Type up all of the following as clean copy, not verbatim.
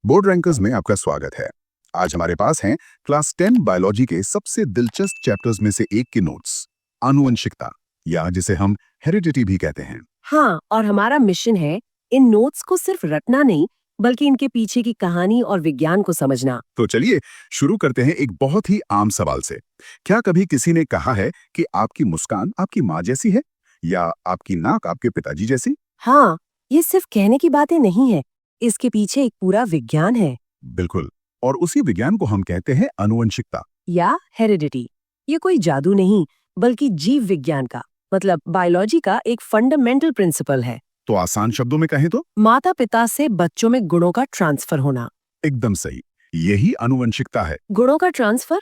Board rankers में आपका स्वागत है। आज हमारे पास हैं क्लास 10 बायोलॉजी के सबसे दिलचस्प चैप्टर्स में से एक के नोट्स, आनुवंशिकता, या जिसे हम हेरिडिटी भी कहते हैं। हाँ, और हमारा मिशन है इन नोट्स को सिर्फ रटना नहीं, बल्कि इनके पीछे की कहानी और विज्ञान को समझना। तो चलिए शुरू करते हैं एक बहुत ही आम सवाल से। क्या कभी किसी ने कहा है कि आपकी मुस्कान आपकी माँ जैसी है, या आपकी नाक आपके पिताजी जैसी? हाँ, ये सिर्फ कहने की बातें नहीं है, इसके पीछे एक पूरा विज्ञान है, बिल्कुल, और उसी विज्ञान को हम कहते हैं आनुवंशिकता। या हेरिडिटी। ये कोई जादू नहीं, बल्कि जीव विज्ञान का मतलब बायोलॉजी का एक फंडामेंटल प्रिंसिपल है। तो आसान शब्दों में कहें तो माता पिता से बच्चों में गुणों का ट्रांसफर होना। एकदम सही, यही आनुवंशिकता है। गुणों का ट्रांसफर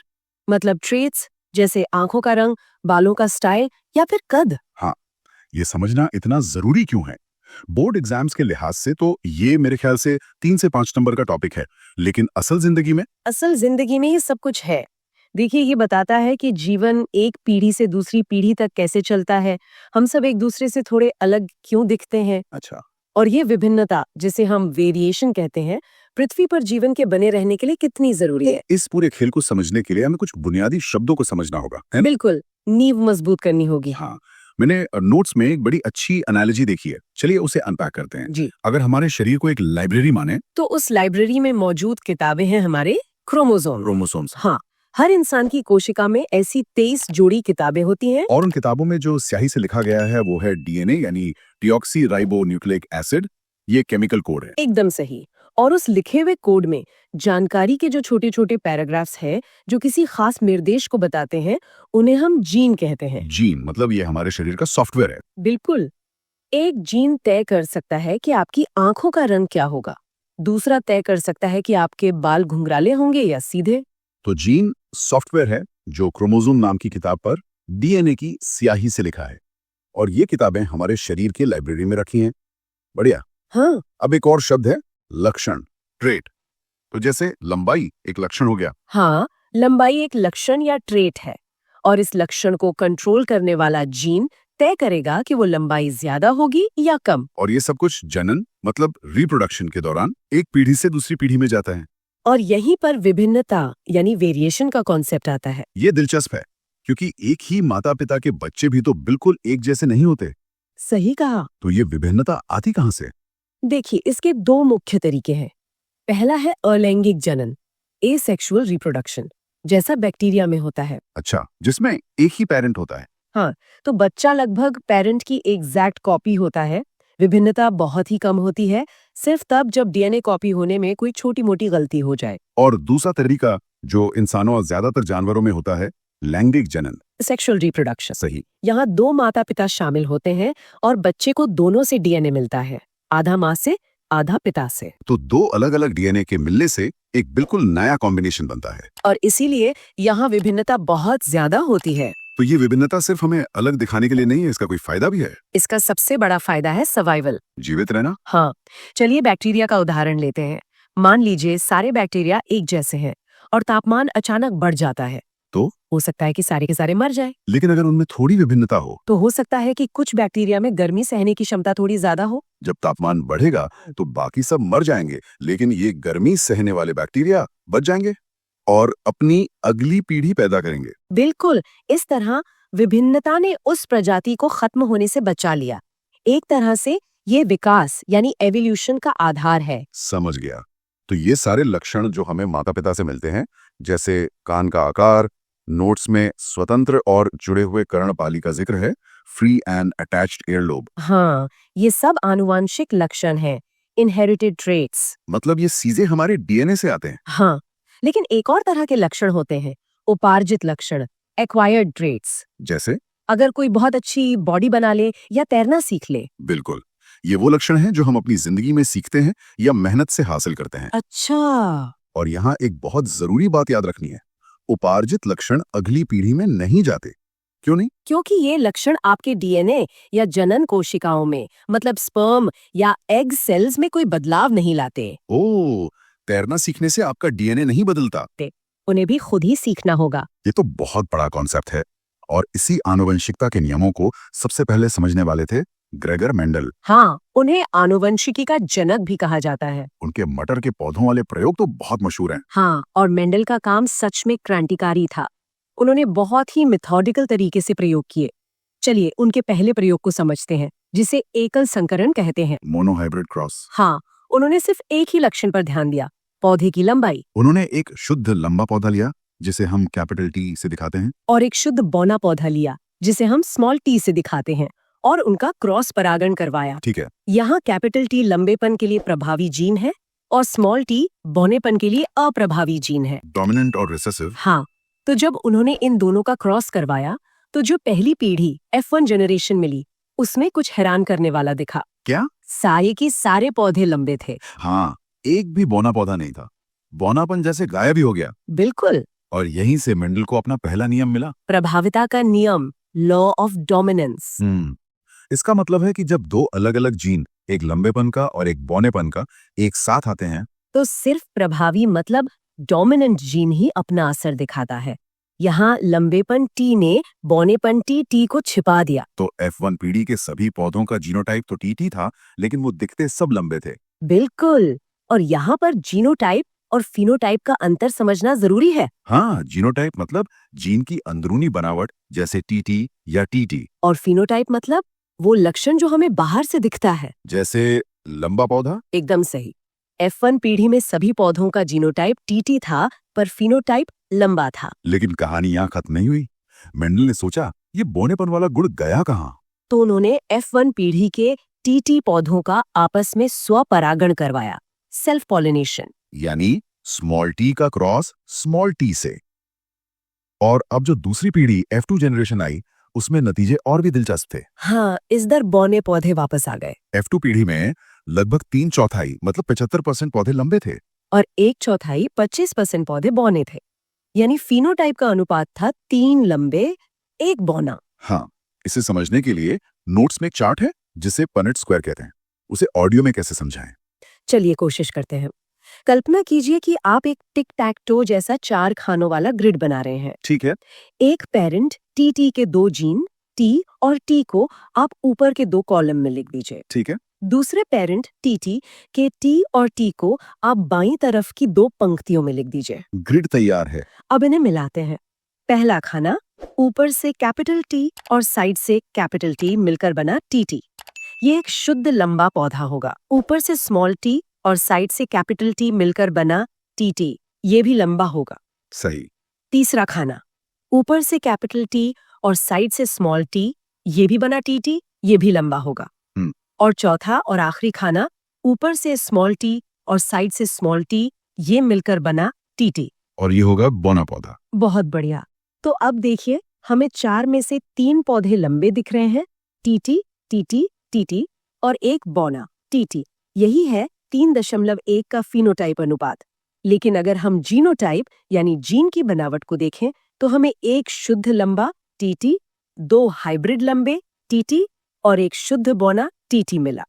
मतलब ट्रेट्स, जैसे आंखों का रंग, बालों का स्टाइल या फिर कद। हाँ, ये समझना इतना जरूरी क्यों है? बोर्ड एग्जाम्स के लिहाज से तो ये मेरे ख्याल से 3 से 5 नंबर का टॉपिक है, लेकिन असल जिंदगी में ये सब कुछ है। देखिए, ये बताता है कि जीवन एक पीढ़ी से दूसरी पीढ़ी तक कैसे चलता है, हम सब एक दूसरे से थोड़े अलग क्यों दिखते हैं, अच्छा, और ये विभिन्नता, जिसे हम वेरिएशन कहते हैं, पृथ्वी पर जीवन के बने रहने के लिए कितनी जरूरी है। इस पूरे खेल को समझने के लिए हमें कुछ बुनियादी शब्दों को समझना होगा, है ना? बिल्कुल, नींव मजबूत करनी होगी। हाँ, मैंने नोट्स में एक बड़ी अच्छी एनालॉजी देखी है, चलिए उसे अनपैक करते हैं। जी, अगर हमारे शरीर को एक लाइब्रेरी माने, तो उस लाइब्रेरी में मौजूद किताबें हैं हमारे क्रोमोसोम। क्रोमोसोम्स, हाँ, हर इंसान की कोशिका में ऐसी 23 जोड़ी किताबें होती हैं। और उन किताबों में जो स्याही से लिखा गया है वो है डीएनए यानी डिऑक्सी राइबो न्यूक्लिक एसिड। ये केमिकल कोड है। एकदम सही। और उस लिखे हुए कोड में जानकारी के जो छोटे छोटे पैराग्राफ्स हैं, जो किसी खास निर्देश को बताते हैं, उन्हें हम जीन कहते हैं। जीन मतलब ये हमारे शरीर का सॉफ्टवेयर है। बिल्कुल, एक जीन तय कर सकता है कि आपकी आंखों का रंग क्या होगा, दूसरा तय कर सकता है कि आपके बाल घुंघराले होंगे या सीधे। तो जीन सॉफ्टवेयर है जो क्रोमोसोम नाम की किताब पर डीएनए की स्याही से लिखा है, और ये किताबें हमारे शरीर के लाइब्रेरी में रखी हैं। बढ़िया। हाँ, अब एक और शब्द है लक्षण, ट्रेट। तो जैसे लंबाई एक लक्षण हो गया। हाँ, लंबाई एक लक्षण या ट्रेट है, और इस लक्षण को कंट्रोल करने वाला जीन तय करेगा कि वो लंबाई ज्यादा होगी या कम। और ये सब कुछ जनन मतलब रिप्रोडक्शन के दौरान एक पीढ़ी से दूसरी पीढ़ी में जाता है। और यहीं पर विभिन्नता यानी वेरिएशन का कॉन्सेप्ट आता है। ये दिलचस्प है, क्योंकि एक ही माता पिता के बच्चे भी तो बिल्कुल एक जैसे नहीं होते। सही कहा। तो ये विभिन्नता आती कहाँ से? देखिए, इसके दो मुख्य तरीके हैं। पहला है अलैंगिक जनन, एसेक्सुअल रिप्रोडक्शन, जैसा बैक्टीरिया में होता है। अच्छा, जिसमें एक ही पेरेंट होता है। हाँ, तो बच्चा लगभग पेरेंट की एग्जैक्ट कॉपी होता है। विभिन्नता बहुत ही कम होती है, सिर्फ तब जब डीएनए कॉपी होने में कोई छोटी मोटी गलती हो जाए। और दूसरा तरीका जो इंसानों और ज्यादातर जानवरों में होता है, लैंगिक जनन। Sexual reproduction. सही। यहाँ दो माता पिता शामिल होते हैं और बच्चे को दोनों से डीएनए मिलता है, आधा माँ से आधा पिता से। तो दो अलग अलग डीएनए के मिलने से एक बिल्कुल नया कॉम्बिनेशन बनता है। और इसीलिए यहाँ विभिन्नता बहुत ज्यादा होती है। तो ये विभिन्नता सिर्फ हमें अलग दिखाने के लिए नहीं है, इसका कोई फायदा भी है। इसका सबसे बड़ा फायदा है सर्वाइवल, जीवित रहना। हाँ, चलिए बैक्टीरिया का उदाहरण लेते हैं। मान लीजिए सारे बैक्टीरिया एक जैसे हैं और तापमान अचानक बढ़ जाता है, तो हो सकता है कि सारे के सारे मर जाए। लेकिन अगर उनमें थोड़ी विभिन्नता हो, तो हो सकता है कि कुछ बैक्टीरिया में गर्मी सहने की क्षमता थोड़ी ज्यादा हो। जब तापमान बढ़ेगा तो बाकी सब मर जाएंगे, लेकिन ये गर्मी सहने वाले बैक्टीरिया बच जाएंगे और अपनी अगली पीढ़ी पैदा करेंगे। बिल्कुल, इस तरह विभिन्नता ने उस प्रजाति को खत्म होने से बचा लिया। एक तरह से ये विकास यानी एवोल्यूशन का आधार है। समझ गया। तो ये सारे लक्षण जो हमें माता पिता से मिलते हैं, जैसे कान का आकार, नोट्स में स्वतंत्र और जुड़े हुए कर्णपाली का जिक्र है, फ्री एंड अटैच्ड एयरलोब। हाँ, ये सब आनुवांशिक लक्षण हैं, इनहेरिटेड ट्रेट्स। मतलब ये चीजें हमारे डीएनए से आते हैं। हाँ, लेकिन एक और तरह के लक्षण होते हैं, उपार्जित लक्षण, एक्वायर्ड ट्रेट्स। जैसे? अगर कोई बहुत अच्छी बॉडी बना ले या तैरना सीख ले। बिल्कुल, ये वो लक्षण हैं जो हम अपनी जिंदगी में सीखते हैं या मेहनत से हासिल करते हैं। अच्छा। और यहाँ एक बहुत जरूरी बात याद रखनी है, उपार्जित लक्षण अगली पीढ़ी में नहीं जाते। क्यों नहीं? क्योंकि ये लक्षण आपके डीएनए या जनन कोशिकाओं में मतलब स्पर्म या एग सेल्स में कोई बदलाव नहीं लाते। ओ, तैरना सीखने से आपका डीएनए नहीं बदलता। उन्हें भी खुद ही सीखना होगा। ये तो बहुत बड़ा कॉन्सेप्ट है, और इसी आनुवंशिकता के नियमों को सबसे पहले समझने वाले थे ग्रेगर मेंडल। हाँ, उन्हें आनुवंशिकी का जनक भी कहा जाता है। उनके मटर के पौधों वाले प्रयोग तो बहुत मशहूर हैं। हाँ, और मेंडल का काम सच में क्रांतिकारी था। उन्होंने बहुत ही मेथोडिकल तरीके से प्रयोग किए। चलिए उनके पहले प्रयोग को समझते हैं, जिसे एकल संकरण कहते हैं। Monohybrid cross. हाँ, उन्होंने सिर्फ एक ही लक्षण पर ध्यान दिया, पौधे की लंबाई, उन्होंने एक शुद्ध लंबा पौधा लिया जिसे हम कैपिटल टी से दिखाते हैं। और एक शुद्ध बौना पौधा लिया, जिसे हम स्मॉल टी से दिखाते हैं, और उनका क्रॉस परागण करवाया। ठीक है। यहाँ कैपिटल टी लंबेपन के लिए प्रभावी जीन है और स्मॉल टी बौनेपन के लिए अप्रभावी जीन है। डोमिनेंट और रिसेसिव। हाँ, तो जब उन्होंने इन दोनों का क्रॉस करवाया तो जो पहली पीढ़ी F1 जनरेशन मिली, उसमें कुछ हैरान करने वाला दिखा। क्या? सारे के सारे पौधे लंबे थे। हाँ, एक भी बौना पौधा नहीं था। बौनापन जैसे गायब ही हो गया। बिल्कुल, और यहीं से मेंडल को अपना पहला नियम मिला। प्रभाविता का नियम, लॉ ऑफ डोमिनेंस। इसका मतलब है कि जब दो अलग अलग जीन, एक लंबेपन का और एक बौनेपन का, एक साथ आते हैं तो सिर्फ प्रभावी मतलब डोमिनेंट जीन ही अपना असर दिखाता है। यहाँ लंबेपन टी ने बौनेपन टी को छिपा दिया। तो F1 पीढ़ी के सभी पौधों का जीनोटाइप तो टी था, लेकिन वो दिखते सब लंबे थे। बिल्कुल, और यहाँ पर जीनोटाइप और फिनोटाइप का अंतर समझना जरूरी है। हाँ, जीनोटाइप मतलब जीन की अंदरूनी बनावट, जैसे टीटी या टीटी। और फिनोटाइप मतलब वो लक्षण जो हमें बाहर से दिखता है। जैसे लंबा पौधा। एकदम सही। F1 पीढ़ी में सभी पौधों का जीनोटाइप टीटी था, पर फिनोटाइप लंबा था। लेकिन कहानी यहाँ खत्म नहीं हुई। मेंडल ने सोचा, ये बौनेपन वाला गुण गया कहाँ? तो उन्होंने F1 पीढ़ी के टीटी पौधों का आपस में स्वपरागण करवाया, सेल्फ पॉलिनेशन। यानी स्मॉल टी का क्रॉस स्मॉल टी से। और अब जो दूसरी पीढ़ी F2 जनरेशन आई, उसमें नतीजे और भी दिलचस्प थे। हाँ, इस दर बौने पौधे वापस आ गए। F2 पीढ़ी में लगभग 3/4 मतलब 75% पौधे लंबे थे। और 1/4 25% पौधे बौने थे। यानी फिनोटाइप का अनुपात था 3 लंबे 1 बौना। हाँ, इसे समझने के लिए नोट्स में एक चार्ट है जिसे पनेट स्क्वायर कहते हैं। उसे ऑडियो में कैसे समझाएं? चलिए कोशिश करते हैं। कल्पना कीजिए कि आप एक टिक टैक टो जैसा 4 खानों वाला ग्रिड बना रहे हैं। ठीक है। एक पेरेंट टी के 2 जीन टी और टी को आप ऊपर के 2 कॉलम में लिख दीजिए। ठीक है। दूसरे पेरेंट टी के टी और टी को आप बाईं तरफ की 2 पंक्तियों में लिख दीजिए। ग्रिड तैयार है। अब इन्हें मिलाते हैं। पहला खाना, ऊपर से कैपिटल टी और साइड से कैपिटल टी मिलकर बना टी। ये एक शुद्ध लंबा पौधा होगा। ऊपर से स्मॉल टी और साइड से कैपिटल टी मिलकर बना टी, ये भी लंबा होगा। सही। तीसरा खाना, ऊपर से कैपिटल टी और साइड से स्मॉल टी, ये भी बना टी, ये भी लंबा होगा। और चौथा और आखिरी खाना, ऊपर से स्मॉल टी और साइड से स्मॉल टी, ये मिलकर बना टी। और ये होगा बौना पौधा। बहुत बढ़िया। तो अब देखिए, हमें 4 में से 3 पौधे लंबे दिख रहे हैं, टी और एक बौना टी। यही है 3.1 का फिनोटाइप अनुपात। लेकिन अगर हम जीनोटाइप यानी जीन की बनावट को देखें तो हमें एक शुद्ध लंबा टी, 2 हाइब्रिड लंबे टी और एक शुद्ध बौना टी मिला।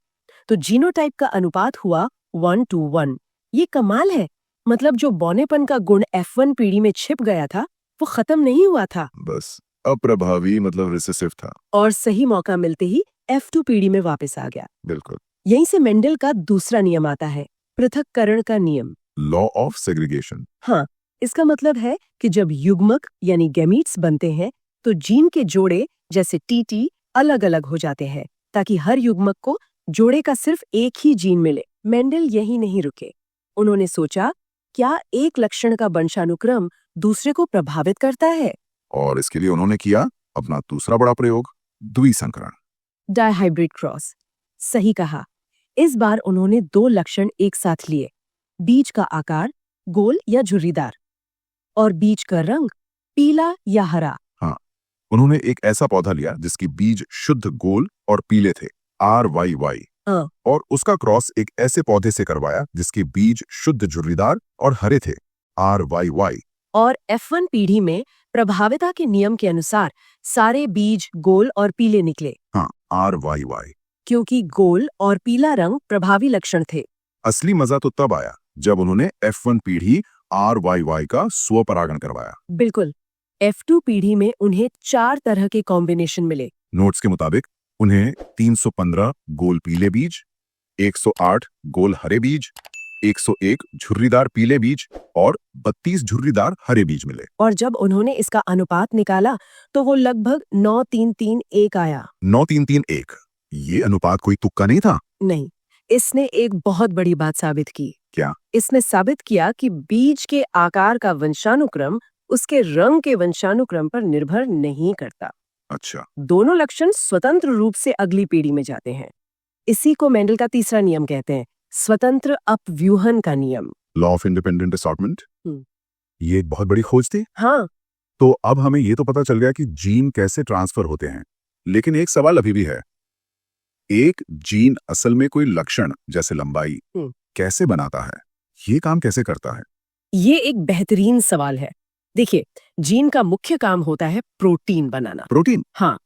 तो जीनोटाइप का अनुपात हुआ 1:1। ये कमाल है। मतलब जो बौनेपन का गुण F1 पीढ़ी में छिप गया था, वो खत्म नहीं हुआ था, बस अप्रभावी मतलब रिसेसिव था। और सही मौका मिलते ही F2 पीढ़ी में वापस आ गया। बिल्कुल। यहीं से मेंडल का दूसरा नियम आता है, पृथक्करण का नियम। Law of segregation. हाँ, इसका मतलब है कि जब युग्मक यानी गैमीट्स बनते हैं तो जीन के जोड़े जैसे टी अलग अलग हो जाते हैं, ताकि हर युग्मक को जोड़े का सिर्फ एक ही जीन मिले। मेंडल यही नहीं रुके। उन्होंने सोचा, क्या एक लक्षण का वंशानुक्रम दूसरे को प्रभावित करता है? और इसके लिए उन्होंने किया अपना दूसरा बड़ा प्रयोग, द्विसंकरण। Dihybrid cross. सही कहा। इस बार उन्होंने 2 लक्षण एक साथ लिए, बीज का आकार गोल या झुर्रीदार और बीज का रंग पीला या हरा। हाँ, उन्होंने एक ऐसा पौधा लिया जिसकी बीज शुद्ध गोल और पीले थे, RYY। हाँ। और उसका क्रॉस एक ऐसे पौधे से करवाया जिसके बीज शुद्ध झुर्रीदार और हरे थे, RYY। और F1 पीढ़ी में प्रभाविता के नियम के अनुसार सारे बीज गोल और पीले निकले। हाँ, RYY। क्योंकि गोल और पीला रंग प्रभावी लक्षण थे। असली मजा तो तब आया जब उन्होंने F1 पीढ़ी RYY का स्वपरागण करवाया। बिल्कुल। F2 पीढ़ी में उन्हें 4 तरह के कॉम्बिनेशन मिले। नोट्स के मुताबिक उन्हें 315 गोल पीले बीज, 108 गोल हरे बीज, 101 झुर्रीदार पीले बीज और 32 झुर्रीदार हरे बीज मिले। और जब उन्होंने इसका अनुपात निकाला तो वो लगभग 9-3-3-1 आया। 9-3-3-1। ये अनुपात कोई तुक्का नहीं था। नहीं, इसने एक बहुत बड़ी बात साबित की। क्या? इसने साबित किया कि बीज के आकार का वंशानुक्रम उसके रंग के वंशानुक्रम पर निर्भर नहीं करता। अच्छा, दोनों लक्षण स्वतंत्र रूप से अगली पीढ़ी में जाते हैं। इसी को मेंडल का तीसरा नियम कहते हैं, स्वतंत्र अपव्यूहन का नियम। Law of independent assortment. हम्म। ये एक बहुत बड़ी खोज थी। हाँ, तो अब हमें ये तो पता चल गया कि जीन कैसे ट्रांसफर होते हैं, लेकिन एक सवाल अभी भी है। एक जीन असल में कोई लक्षण जैसे लंबाई कैसे बनाता है? ये काम कैसे करता है? ये एक बेहतरीन सवाल है। देखिए, जीन का मुख्य काम होता है प्रोटीन बनाना। प्रोटीन? हाँ,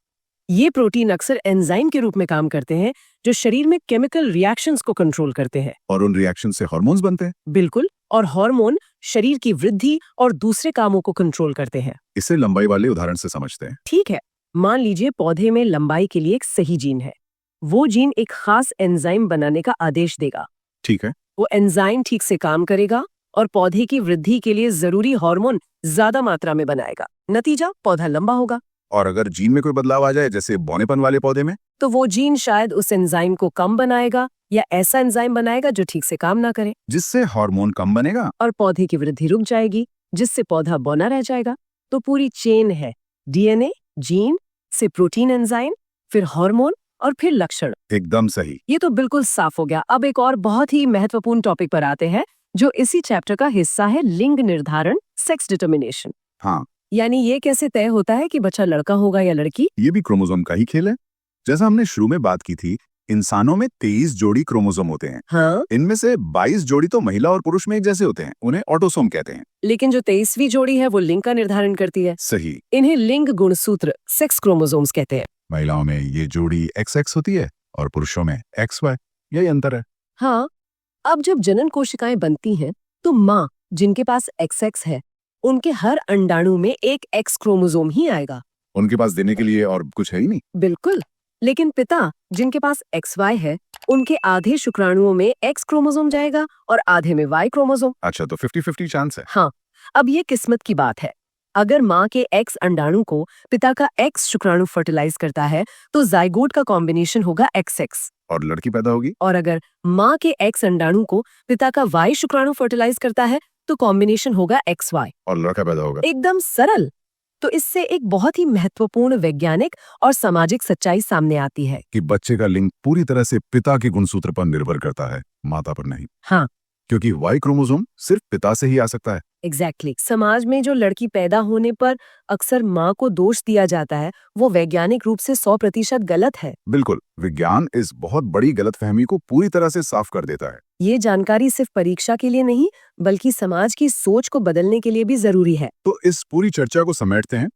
ये प्रोटीन अक्सर एंजाइम के रूप में काम करते हैं जो शरीर में केमिकल रिएक्शंस को कंट्रोल करते हैं। और उन रिएक्शन से हार्मोन्स बनते हैं? बिल्कुल, और हार्मोन शरीर की वृद्धि और दूसरे कामों को कंट्रोल करते हैं। इसे लंबाई वाले उदाहरण से समझते हैं। ठीक है, मान लीजिए पौधे में लंबाई के लिए एक सही जीन है। वो जीन एक खास एंजाइम बनाने का आदेश देगा। ठीक है। वो एंजाइम ठीक से काम करेगा और पौधे की वृद्धि के लिए जरूरी हार्मोन ज्यादा मात्रा में बनाएगा। नतीजा, पौधा लंबा होगा। और अगर जीन में कोई बदलाव आ जाए, जैसे बौनेपन वाले पौधे में, तो वो जीन शायद उस एंजाइम को कम बनाएगा या ऐसा एंजाइम बनाएगा जो ठीक से काम ना करे, जिससे हार्मोन कम बनेगा और पौधे की वृद्धि रुक जाएगी, जिससे पौधा बौना रह जाएगा। तो पूरी चेन है, डीएनए, जीन से प्रोटीन एंजाइम, फिर हार्मोन और फिर लक्षण। एकदम सही। ये तो बिल्कुल साफ हो गया। अब एक और बहुत ही महत्वपूर्ण टॉपिक पर आते हैं जो इसी चैप्टर का हिस्सा है, लिंग निर्धारण, सेक्स डिटर्मिनेशन। हाँ, यानी ये कैसे तय होता है कि बच्चा लड़का होगा या लड़की। ये भी क्रोमोसोम का ही खेल है। जैसा हमने शुरू में बात की थी, इंसानों में 23 जोड़ी क्रोमोसोम होते हैं। हाँ, इनमें से 22 जोड़ी तो महिला और पुरुष में एक जैसे होते हैं, उन्हें ऑटोसोम कहते हैं। लेकिन जो 23वीं जोड़ी है वो लिंग का निर्धारण करती है। सही। इन्हें लिंग गुणसूत्र, सेक्स क्रोमोसोम्स कहते हैं। महिलाओं में ये जोड़ी XX होती है और पुरुषों में XY। यही अंतर है। हाँ, अब जब जनन कोशिकाएं बनती हैं तो माँ जिनके पास XX है, उनके हर अंडाणु में एक X क्रोमोसोम ही आएगा। उनके पास देने के लिए और कुछ है ही नहीं। बिल्कुल, लेकिन पिता जिनके पास XY है, उनके आधे शुक्राणुओं में X क्रोमोसोम जाएगा और आधे में Y क्रोमोसोम। अच्छा, तो 50-50 चांस है। हाँ, अब ये किस्मत की बात है। अगर माँ के X अंडाणु को पिता का X शुक्राणु फर्टिलाइज करता है तो जाइगोट का कॉम्बिनेशन होगा XX। और लड़की पैदा होगी। और अगर माँ के X अंडाणु को पिता का Y शुक्राणु फर्टिलाइज करता है तो कॉम्बिनेशन होगा XY। और लड़का पैदा होगा। एकदम सरल। तो इससे एक बहुत ही महत्वपूर्ण वैज्ञानिक और सामाजिक सच्चाई सामने आती है कि बच्चे का लिंग पूरी तरह से पिता के गुणसूत्र पर निर्भर करता है, माता पर नहीं। हाँ, क्योंकि Y क्रोमोसोम सिर्फ पिता से ही आ सकता है। एग्जैक्टली। समाज में जो लड़की पैदा होने पर अक्सर माँ को दोष दिया जाता है, वो वैज्ञानिक रूप से 100% गलत है। बिल्कुल, विज्ञान इस बहुत बड़ी गलतफहमी को पूरी तरह से साफ कर देता है। ये जानकारी सिर्फ परीक्षा के लिए नहीं, बल्कि समाज की सोच को बदलने के लिए भी जरूरी है। तो इस पूरी चर्चा को समेटते हैं।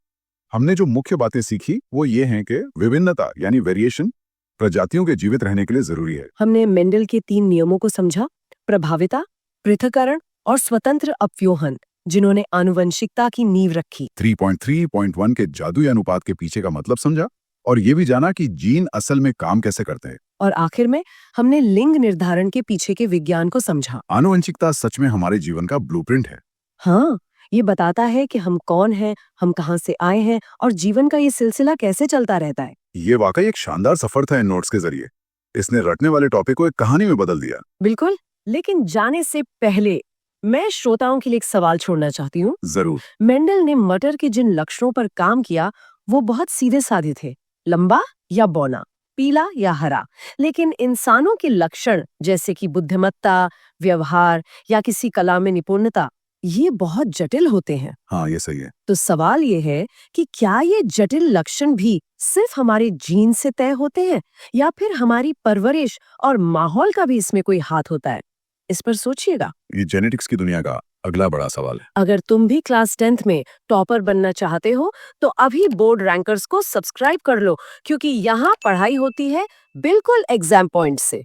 हमने जो मुख्य बातें सीखी वो ये हैं कि विभिन्नता यानी वेरिएशन प्रजातियों के जीवित रहने के लिए जरूरी है। हमने मेंडल के 3 नियमों को समझा, प्रभाविता, पृथक्करण और स्वतंत्र अपव्यूहन, जिन्होंने आनुवंशिकता की नींव रखी। 3.3.1 के जादुई अनुपात के पीछे का मतलब समझा और ये भी जाना कि जीन असल में काम कैसे करते हैं। और आखिर में हमने लिंग निर्धारण के पीछे के विज्ञान को समझा। आनुवंशिकता सच में हमारे जीवन का ब्लूप्रिंट है। हाँ, ये बताता है कि हम कौन हैं, हम कहाँ से आए हैं और जीवन का ये सिलसिला कैसे चलता रहता है। ये वाकई एक शानदार सफर था इन नोट्स के जरिए। इसने रटने वाले टॉपिक को एक कहानी में बदल दिया। बिल्कुल, लेकिन जाने से पहले मैं श्रोताओं के लिए एक सवाल छोड़ना चाहती हूँ। जरूर। मेंडल ने मटर के जिन लक्षणों पर काम किया वो बहुत सीधे साधे थे, लंबा या बौना, पीला या हरा। लेकिन इंसानों के लक्षण जैसे कि बुद्धिमत्ता, व्यवहार या किसी कला में निपुणता, ये बहुत जटिल होते हैं। हाँ, ये सही है। तो सवाल ये है कि क्या ये जटिल लक्षण भी सिर्फ हमारे जीन से तय होते हैं या फिर हमारी परवरिश और माहौल का भी इसमें कोई हाथ होता है? इस पर सोचिएगा। ये जेनेटिक्स की दुनिया का अगला बड़ा सवाल है। अगर तुम भी क्लास 10th में टॉपर बनना चाहते हो तो अभी बोर्ड रैंकर्स को सब्सक्राइब कर लो, क्योंकि यहाँ पढ़ाई होती है बिल्कुल एग्जाम पॉइंट से।